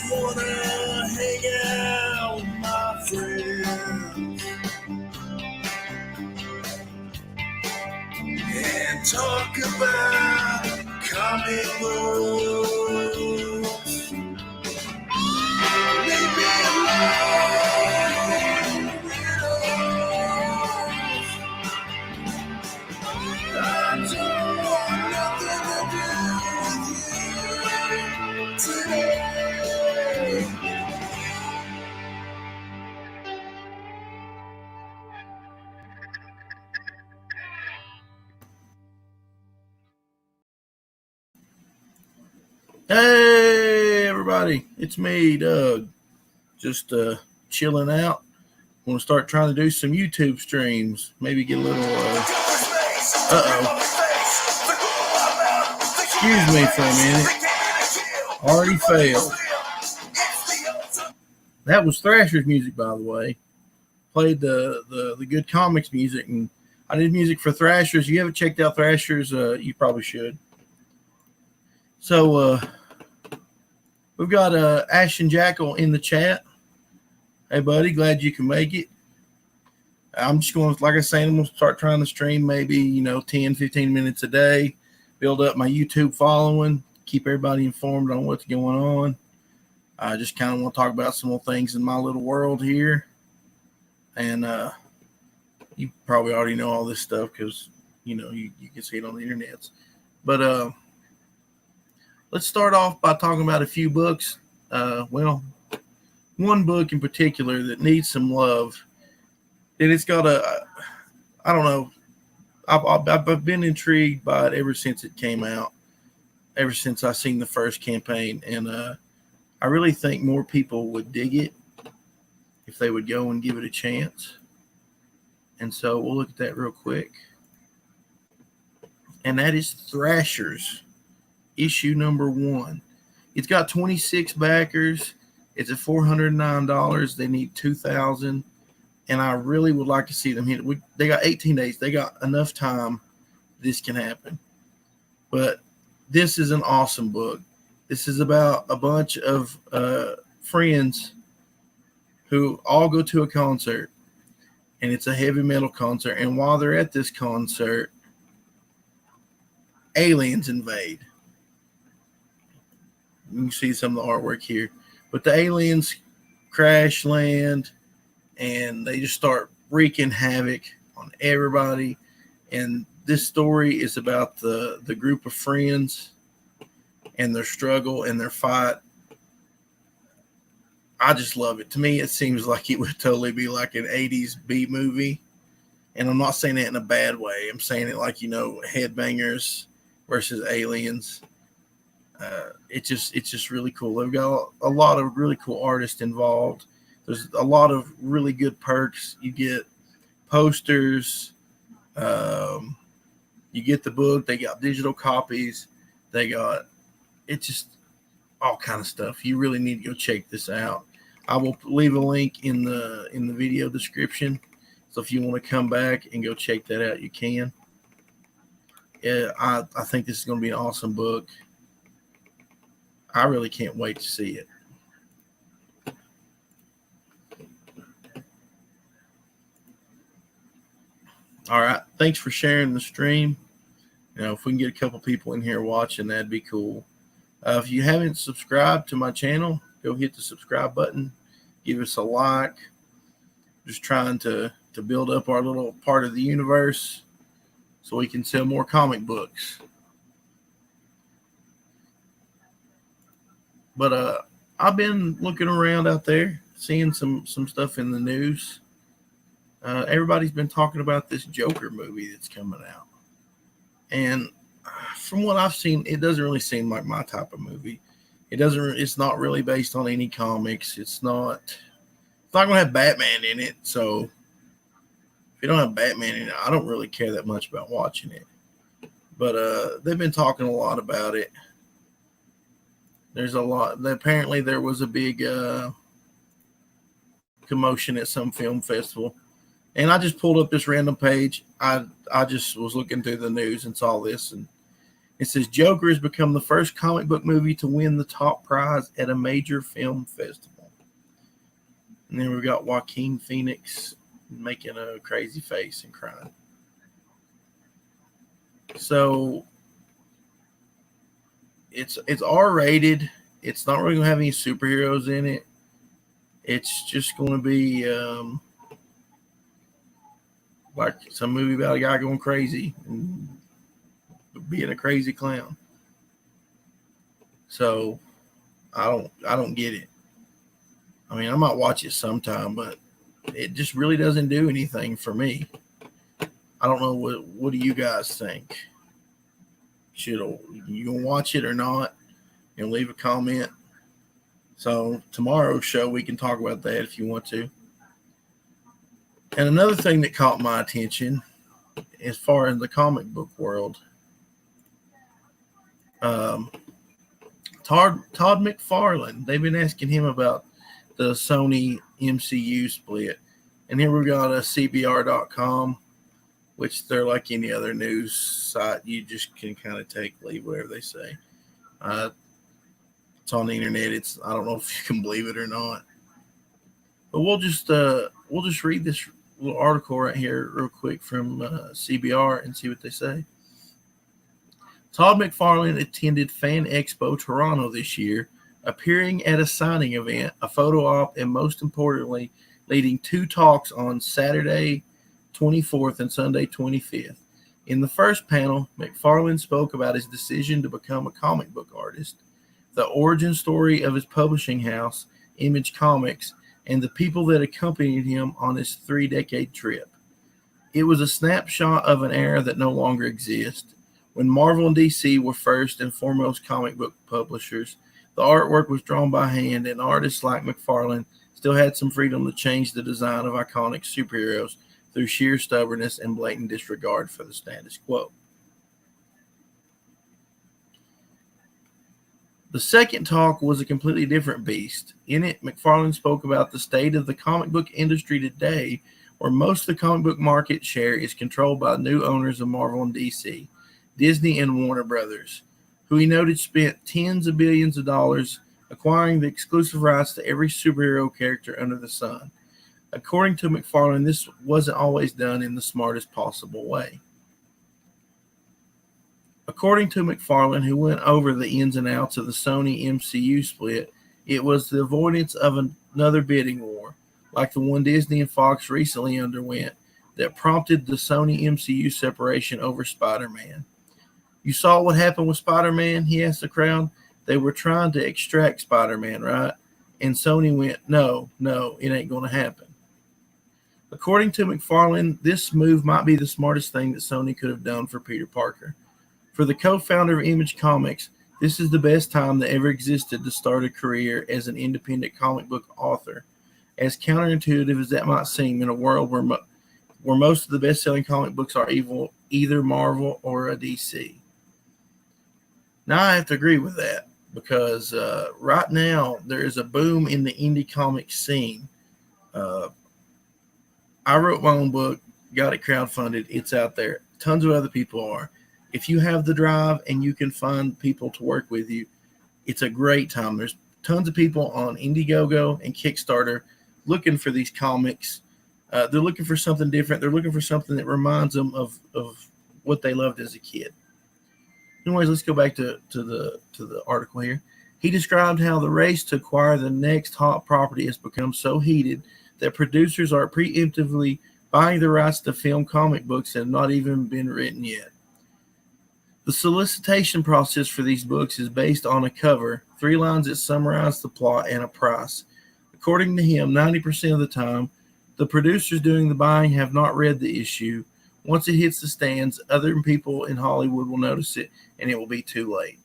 wanna hang out with my friends and talk about comic books. Leave me alone, weirdos. I don't want nothing to do with you today. Hey everybody, it's me, Doug. Just chilling out. Want to start trying to do some YouTube streams. Maybe get a little. Excuse me for a minute. Already failed. That was Thrasher's music, by the way. Played the good comics music, and I did music for Thrasher's. If you haven't checked out Thrasher's, you probably should. So we've got Ashton Jackal in the chat. Hey, buddy, glad you can make it. I'm just going to, like I said, I'm going to start trying to stream maybe, 10, 15 minutes a day, build up my YouTube following, keep everybody informed on what's going on. I just kind of want to talk about some more things in my little world here. And you probably already know all this stuff because, you can see it on the internet. But let's start off by talking about a few books. One book in particular that needs some love. And it's got I don't know. I've been intrigued by it ever since it came out, ever since I seen the first campaign. And I really think more people would dig it if they would go and give it a chance. And so we'll look at that real quick. And that is Thrasher's, issue number 1. It's got 26 backers. It's at $409. They need 2,000. And I really would like to see them hit it. They got 18 days. They got enough time. This can happen. But this is an awesome book. This is about a bunch of friends who all go to a concert. And it's a heavy metal concert. And while they're at this concert, aliens invade. You can see some of the artwork here. But the aliens crash land, and they just start wreaking havoc on everybody. And this story is about the group of friends and their struggle and their fight. I just love it. To me, it seems like it would totally be like an 80s B movie. And I'm not saying that in a bad way. I'm saying it like, headbangers versus aliens. It's just really cool. They've got a lot of really cool artists involved. There's a lot of really good perks. You get posters. You get the book. They got digital copies. It's just all kind of stuff. You really need to go check this out. I will leave a link in the video description. So if you want to come back and go check that out, you can. Yeah, I think this is going to be an awesome book. I really can't wait to see it. All right. Thanks for sharing the stream. If we can get a couple people in here watching, that'd be cool. If you haven't subscribed to my channel, go hit the subscribe button. Give us a like. Just trying to build up our little part of the universe so we can sell more comic books. But I've been looking around out there, seeing some stuff in the news. Everybody's been talking about this Joker movie that's coming out. And from what I've seen, it doesn't really seem like my type of movie. It's not really based on any comics. It's not going to have Batman in it. So if you don't have Batman in it, I don't really care that much about watching it. But they've been talking a lot about it. There's a lot. Apparently, there was a big commotion at some film festival. And I just pulled up this random page. I just was looking through the news and saw this. And It says Joker has become the first comic book movie to win the top prize at a major film festival. And then we've got Joaquin Phoenix making a crazy face and crying. So it's R-rated. It's not really going to have any superheroes in it. It's just going to be like some movie about a guy going crazy and being a crazy clown. So I don't get it. I mean, I might watch it sometime, but it just really doesn't do anything for me. I don't know what do you guys think? Should you gonna watch it or not? And leave a comment. So tomorrow's show we can talk about that if you want to. And another thing that caught my attention, as far as the comic book world, Todd McFarlane. They've been asking him about the Sony MCU split, and here we got a CBR.com, which they're like any other news site. You just can kind of leave whatever they say. It's on the internet. I don't know if you can believe it or not, but we'll just read this little article right here real quick from CBR and see what they say. Todd McFarlane attended Fan Expo Toronto this year, appearing at a signing event, a photo op, and most importantly, leading 2 talks on Saturday 24th and Sunday 25th. In the first panel, McFarlane spoke about his decision to become a comic book artist, the origin story of his publishing house, Image Comics, and the people that accompanied him on his 3-decade trip. It was a snapshot of an era that no longer exists. When Marvel and DC were first and foremost comic book publishers, the artwork was drawn by hand, and artists like McFarlane still had some freedom to change the design of iconic superheroes through sheer stubbornness and blatant disregard for the status quo. The second talk was a completely different beast. In it, McFarlane spoke about the state of the comic book industry today, where most of the comic book market share is controlled by new owners of Marvel and DC, Disney and Warner Brothers, who he noted spent tens of billions of dollars acquiring the exclusive rights to every superhero character under the sun. According to McFarlane, this wasn't always done in the smartest possible way. According to McFarlane, who went over the ins and outs of the Sony MCU split, it was the avoidance of another bidding war, like the one Disney and Fox recently underwent, that prompted the Sony MCU separation over Spider-Man. You saw what happened with Spider-Man? He asked the crowd. They were trying to extract Spider-Man, right? And Sony went, no, it ain't going to happen. According to McFarlane, this move might be the smartest thing that Sony could have done for Peter Parker. For the co-founder of Image Comics, this is the best time that ever existed to start a career as an independent comic book author. As counterintuitive as that might seem, in a world where most of the best-selling comic books are either Marvel or a DC. Now I have to agree with that, because right now there is a boom in the indie comic scene. I wrote my own book, got it crowdfunded. It's out there. Tons of other people are. If you have the drive and you can find people to work with you, it's a great time. There's tons of people on Indiegogo and Kickstarter looking for these comics. They're looking for something different. They're looking for something that reminds them of what they loved as a kid. Anyways, let's go back to the article here. He described how the race to acquire the next hot property has become so heated that producers are preemptively buying the rights to film comic books that have not even been written yet. The solicitation process for these books is based on a cover, 3 lines that summarize the plot, and a price. According to him, 90% of the time, the producers doing the buying have not read the issue. Once it hits the stands, other people in Hollywood will notice it, and it will be too late.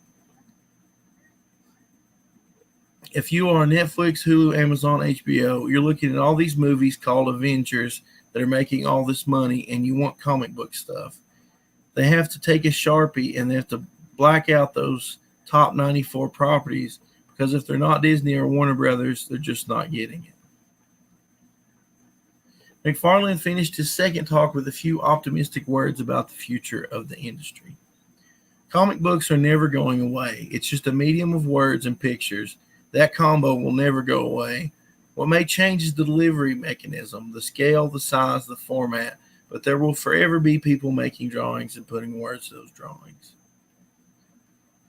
If you are on Netflix, Hulu, Amazon, HBO, you're looking at all these movies called Avengers that are making all this money, and you want comic book stuff. They have to take a Sharpie and they have to black out those top 94 properties, because if they're not Disney or Warner Brothers, they're just not getting it. McFarlane finished his second talk with a few optimistic words about the future of the industry. Comic books are never going away. It's just a medium of words and pictures. That combo will never go away. What may change is the delivery mechanism, the scale, the size, the format, but there will forever be people making drawings and putting words to those drawings.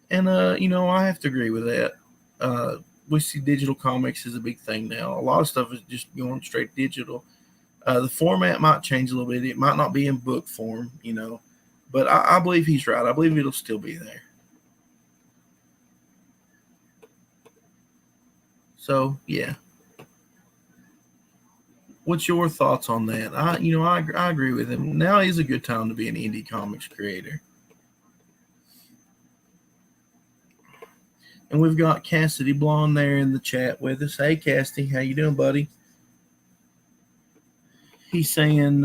And, I have to agree with that. We see digital comics as a big thing now. A lot of stuff is just going straight digital. The format might change a little bit. It might not be in book form, but I believe he's right. I believe it'll still be there. So, yeah. What's your thoughts on that? I agree with him. Now is a good time to be an indie comics creator. And we've got Cassidy Blonde there in the chat with us. Hey, Cassidy, how you doing, buddy? He's saying,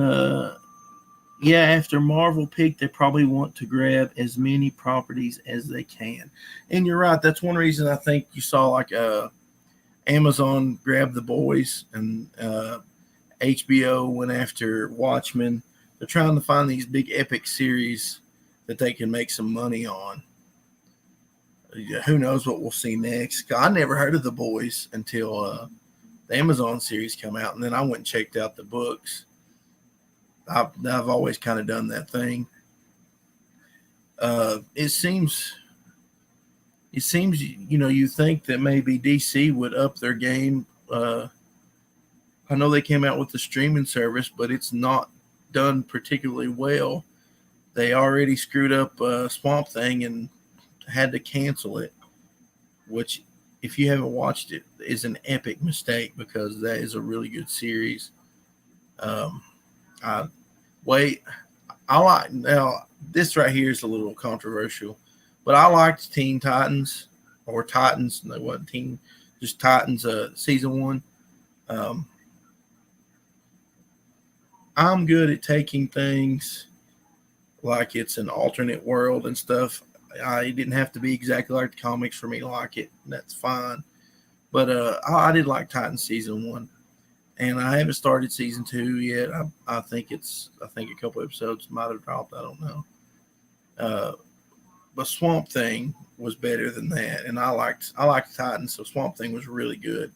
yeah, after Marvel peaked, they probably want to grab as many properties as they can. And you're right. That's one reason I think you saw like Amazon grab The Boys and HBO went after Watchmen. They're trying to find these big epic series that they can make some money on. Who knows what we'll see next? I never heard of The Boys until the Amazon series come out, and then I went and checked out the books. I've always kind of done that thing. It seems you think that maybe DC would up their game. I know they came out with the streaming service, but it's not done particularly well. They already screwed up Swamp Thing and had to cancel it, which, if you haven't watched it, is an epic mistake because that is a really good series. I like, now this right here is a little controversial, but I liked Teen Titans or Titans. No, wasn't Teen, just Titans. Season 1. I'm good at taking things like it's an alternate world and stuff. It didn't have to be exactly like the comics for me to like it. That's fine. But I did like Titans season 1, and I haven't started season 2 yet. I think a couple episodes might have dropped. I don't know. But Swamp Thing was better than that, and I liked Titans, so Swamp Thing was really good,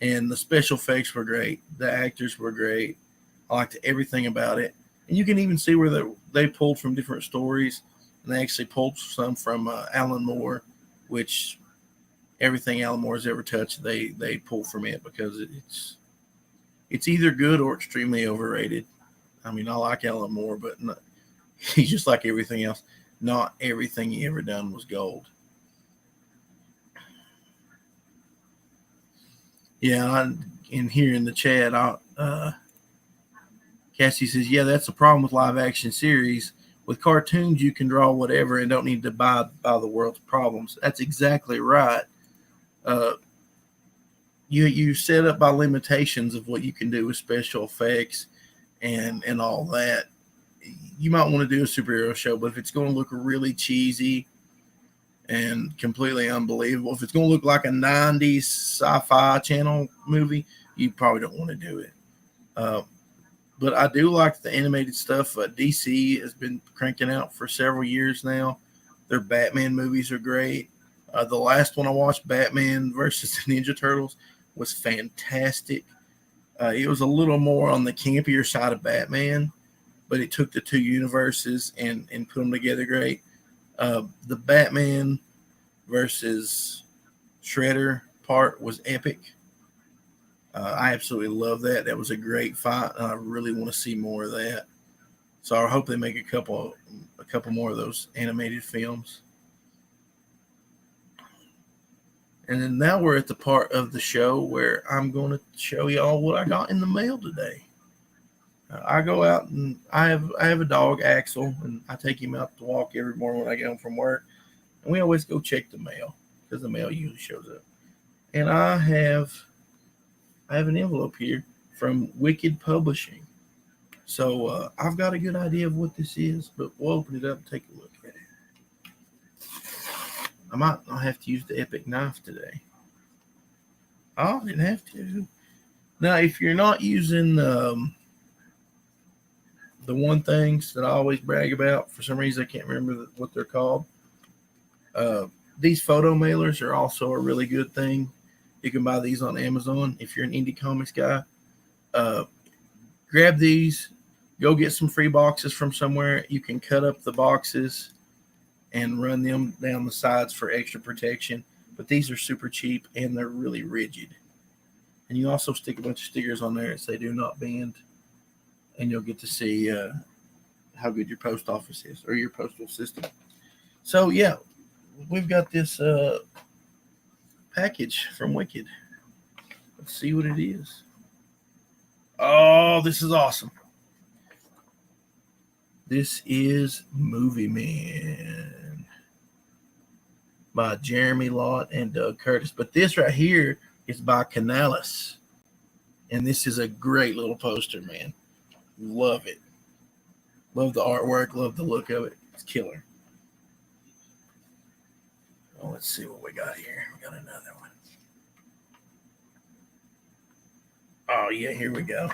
and the special effects were great. The actors were great. I liked everything about it, and you can even see where they pulled from different stories. And they actually pulled some from Alan Moore, which everything Alan Moore has ever touched, they pull from it because it's either good or extremely overrated. I mean, I like Alan Moore, but he's just like everything else. Not everything he ever done was gold. Yeah, in here in the chat, Cassie says, yeah, that's the problem with live action series. With cartoons, you can draw whatever and don't need to abide by the world's problems. That's exactly right. You set up by limitations of what you can do with special effects and all that. You might want to do a superhero show, but if it's going to look really cheesy and completely unbelievable, if it's going to look like a 90s sci-fi channel movie, you probably don't want to do it. But I do like the animated stuff. DC has been cranking out for several years now. Their Batman movies are great. The last one I watched, Batman versus the Ninja Turtles, was fantastic. It was a little more on the campier side of Batman, but it took the two universes and put them together great. The Batman versus Shredder part was epic. I absolutely love that. That was a great fight. I really want to see more of that. So I hope they make a couple more of those animated films. And then now we're at the part of the show where I'm going to show y'all what I got in the mail today. I go out and I have a dog, Axel, and I take him out to walk every morning when I get home from work. And we always go check the mail because the mail usually shows up. And I have an envelope here from Wicked Publishing. So I've got a good idea of what this is, but we'll open it up and take a look at it. I might not have to use the epic knife today. Oh, I didn't have to. Now, if you're not using the one things that I always brag about, for some reason I can't remember what they're called. These photo mailers are also a really good thing. You can buy these on Amazon if you're an indie comics guy. Uh, Grab these, go get some free boxes from somewhere. You can cut up the boxes and run them down the sides for extra protection. But these are super cheap and they're really rigid. And you also stick a bunch of stickers on there that say "Do not bend," and you'll get to see how good your post office is or your postal system. So yeah, we've got this package from Wicked. Let's see what it is. Oh, this is awesome. This is Movie Man by Jeremy Lott and Doug Curtis. But this right here is by Canales. And this is a great little poster, man. Love it. Love the artwork. Love the look of it. It's killer. Oh, let's see what we got here. We got another one. Oh, yeah, here we go.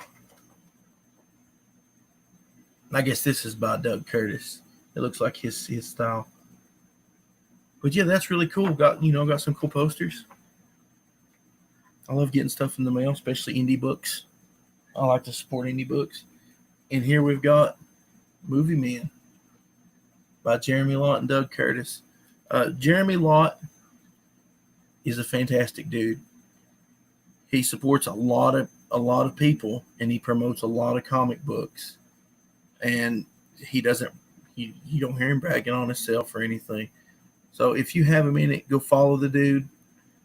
I guess this is by Doug Curtis. It looks like his style. But yeah, that's really cool. Got some cool posters. I love getting stuff in the mail, especially indie books. I like to support indie books. And here we've got Movie Man by Jeremy Lott and Doug Curtis. Jeremy Lott is a fantastic dude. He supports a lot of people, and he promotes a lot of comic books. And you don't hear him bragging on himself or anything. So if you have a minute, go follow the dude,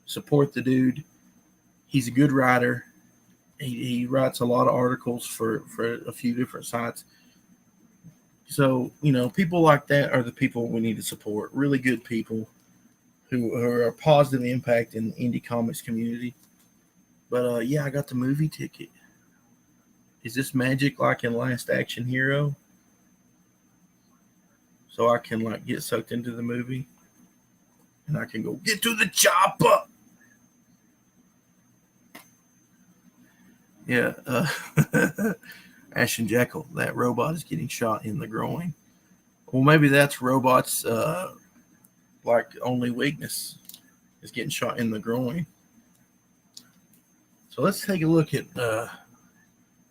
support the dude. He's a good writer. He writes a lot of articles for a few different sites. So, people like that are the people we need to support. Really good people who are a positive impact in the indie comics community. But, yeah, I got the movie ticket. Is this magic like in Last Action Hero? So I can, get sucked into the movie. And I can go, get to the chopper! Yeah, Ash and Jekyll, that robot is getting shot in the groin. Well, maybe that's robots' only weakness is getting shot in the groin. So let's take a look at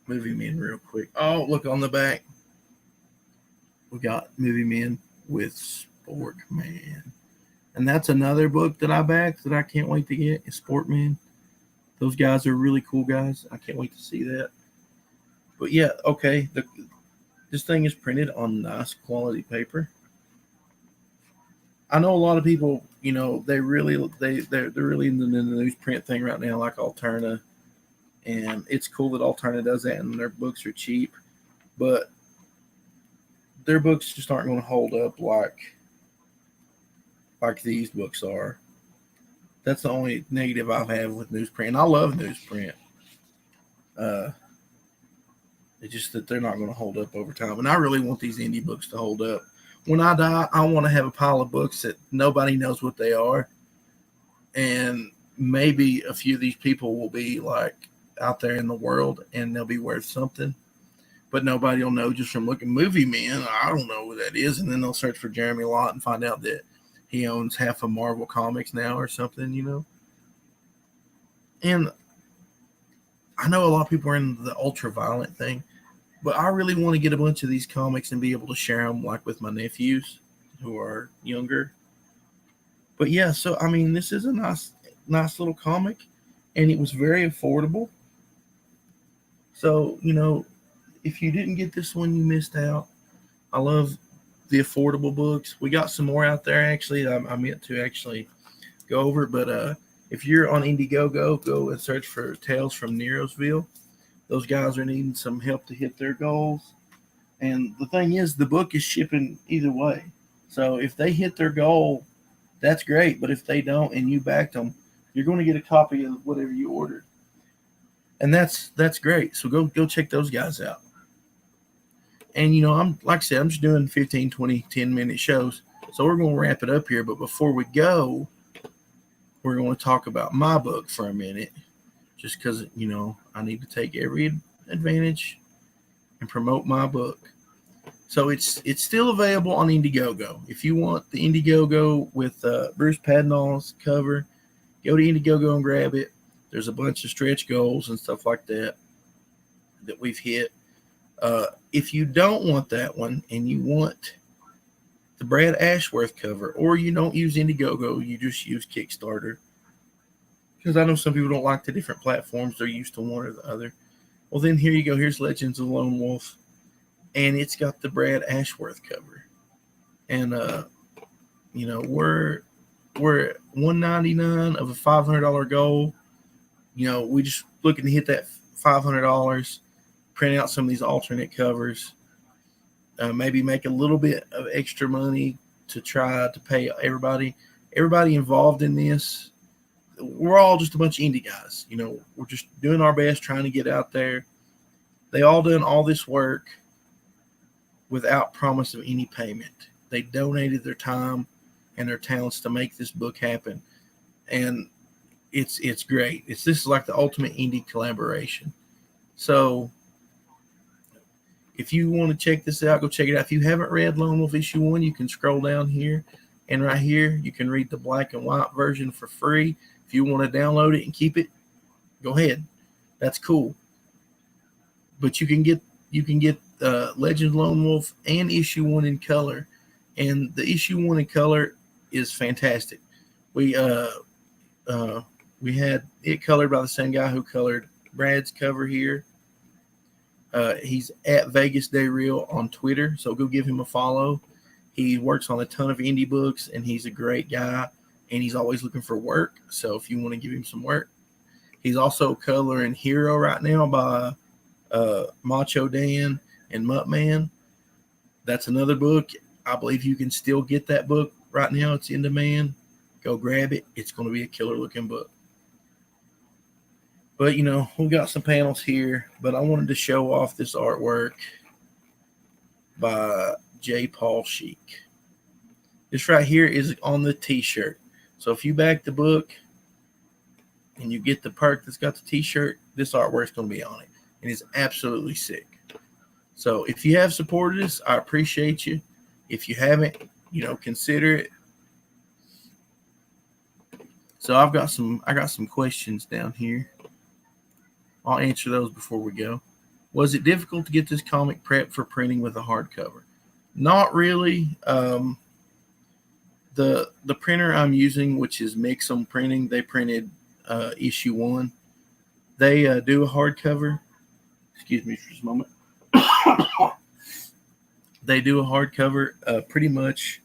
Movie Men real quick. Oh, look on the back. We got Movie Men with Sportman. And that's another book that I backed that I can't wait to get is Sportman. Those guys are really cool guys. I can't wait to see that. But yeah, okay. This thing is printed on nice quality paper. I know a lot of people, they're really in the newsprint thing right now, like Alterna, and it's cool that Alterna does that, and their books are cheap, but their books just aren't going to hold up like these books are. That's the only negative I've had with newsprint. And I love newsprint. It's just that they're not going to hold up over time. And I really want these indie books to hold up. When I die, I want to have a pile of books that nobody knows what they are. And maybe a few of these people will be out there in the world and they'll be worth something. But nobody will know just from looking Movie Man. I don't know what that is. And then they'll search for Jeremy Lott and find out that he owns half of Marvel Comics now or something, And I know a lot of people are in the ultra-violent thing, but I really want to get a bunch of these comics and be able to share them with my nephews who are younger. But yeah, so, this is a nice little comic, and it was very affordable. So, if you didn't get this one, you missed out. I love the affordable books. We got some more out there, actually. I meant to actually go over, but if you're on Indiegogo, go and search for Tales from Nerosville. Those guys are needing some help to hit their goals. And the thing is, the book is shipping either way. So if they hit their goal, that's great. But if they don't and you backed them, you're going to get a copy of whatever you ordered. And that's great. So go check those guys out. And, I'm just doing 15, 20, 10-minute shows. So we're going to wrap it up here. But before we go, we're going to talk about my book for a minute. Just because, I need to take every advantage and promote my book. So it's still available on Indiegogo. If you want the Indiegogo with Bruce Padnall's cover, go to Indiegogo and grab it. There's a bunch of stretch goals and stuff like that we've hit. If you don't want that one and you want the Brad Ashworth cover, or you don't use Indiegogo, you just use Kickstarter, because I know some people don't like the different platforms. They're used to one or the other. Well, then here you go. Here's Legends of the Lone Wolf, and it's got the Brad Ashworth cover. And we're at $199 of a $500 goal. We just looking to hit that $500, print out some of these alternate covers, maybe make a little bit of extra money to try to pay everybody involved in this. We're all just a bunch of indie guys. We're just doing our best, trying to get out there. They all done all this work without promise of any payment. They donated their time and their talents to make this book happen. And it's great. This is like the ultimate indie collaboration. So if you want to check this out, go check it out. If you haven't read Lone Wolf issue 1, you can scroll down here, and right here you can read the black and white version for free. If you want to download it and keep it, go ahead. That's cool. But you can get Legend of Lone Wolf and issue 1 in color, and the issue 1 in color is fantastic. We had it colored by the same guy who colored Brad's cover here. He's at Vegas Day Real on Twitter, so go give him a follow. He works on a ton of indie books, and he's a great guy, and he's always looking for work. So if you want to give him some work, he's also coloring Hero right now by Macho Dan and Muttman. That's another book. I believe you can still get that book right now. It's in demand. Go grab it. It's going to be a killer looking book. But, we got some panels here, but I wanted to show off this artwork by J. Paul Sheik. This right here is on the t-shirt. So if you back the book and you get the perk that's got the t-shirt, this artwork's going to be on it. And it's absolutely sick. So if you have supported us, I appreciate you. If you haven't, consider it. So I got some questions down here. I'll answer those before we go. Was it difficult to get this comic prepped for printing with a hardcover? Not really. The printer I'm using, which is Mixum Printing, they printed issue 1. They do a hardcover. Excuse me for just a moment. They do a hardcover. Pretty much,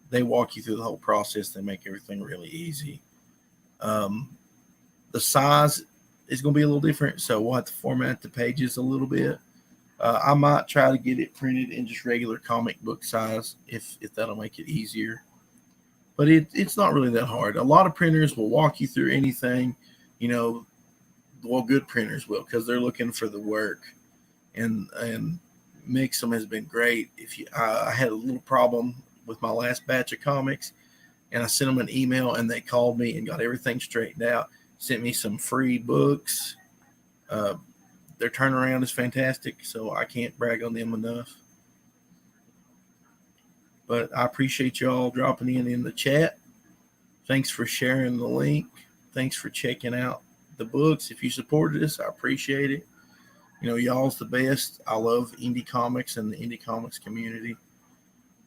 they walk you through the whole process. They make everything really easy. The size is going to be a little different, so we'll have to format the pages a little bit. I might try to get it printed in just regular comic book size if that'll make it easier. But it's not really that hard. A lot of printers will walk you through anything, well, good printers will, because they're looking for the work. And Mixum has been great. I had a little problem with my last batch of comics, and I sent them an email, and they called me and got everything straightened out. Sent me some free books. Their turnaround is fantastic, so I can't brag on them enough. But I appreciate y'all dropping in the chat. Thanks for sharing the link. Thanks for checking out the books. If you supported us, I appreciate it. Y'all's the best. I love indie comics and the indie comics community.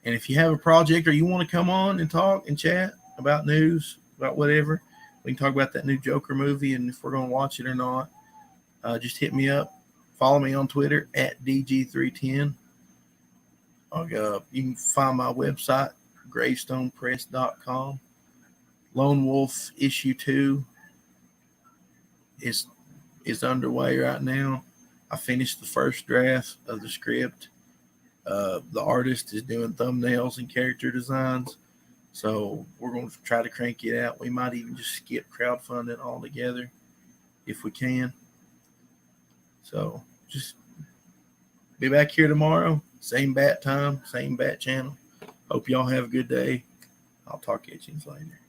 And if you have a project or you want to come on and talk and chat about news, about whatever, we can talk about that new Joker movie and if we're going to watch it or not. Just hit me up. Follow me on Twitter at DG310. You can find my website, gravestonepress.com. Lone Wolf issue 2 is underway right now. I finished the first draft of the script. The artist is doing thumbnails and character designs. So we're going to try to crank it out. We might even just skip crowdfunding altogether if we can. So just be back here tomorrow. Same bat time, same bat channel. Hope y'all have a good day. I'll talk to you later.